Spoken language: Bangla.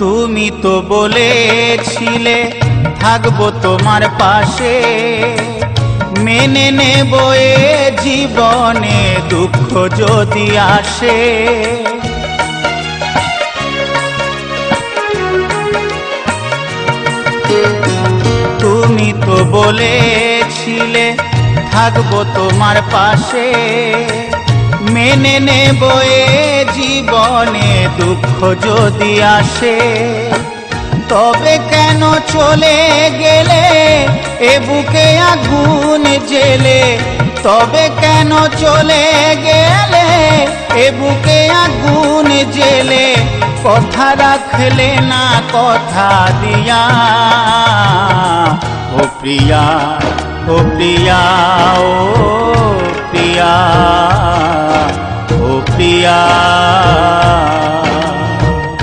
তুমি তো বলেছিলে থাকবো তোমার পাশে, মেনে নেব এ জীবনে দুঃখ যদি আসে। তুমি তো বলেছিলে থাকবো তোমার পাশে, মেনে নেব এ জীবনে দুঃখ যদি আসে। তবে কেন চলে গেলে এ বুকে আগুন জেলে, তবে কেন চলে গেলে এ বুকে আগুন জেলে, কথা রাখলে না কথা দিয়া। ও প্রিয়া, ও প্রিয়া, ও প্রিয়া, ও প্রিয়া।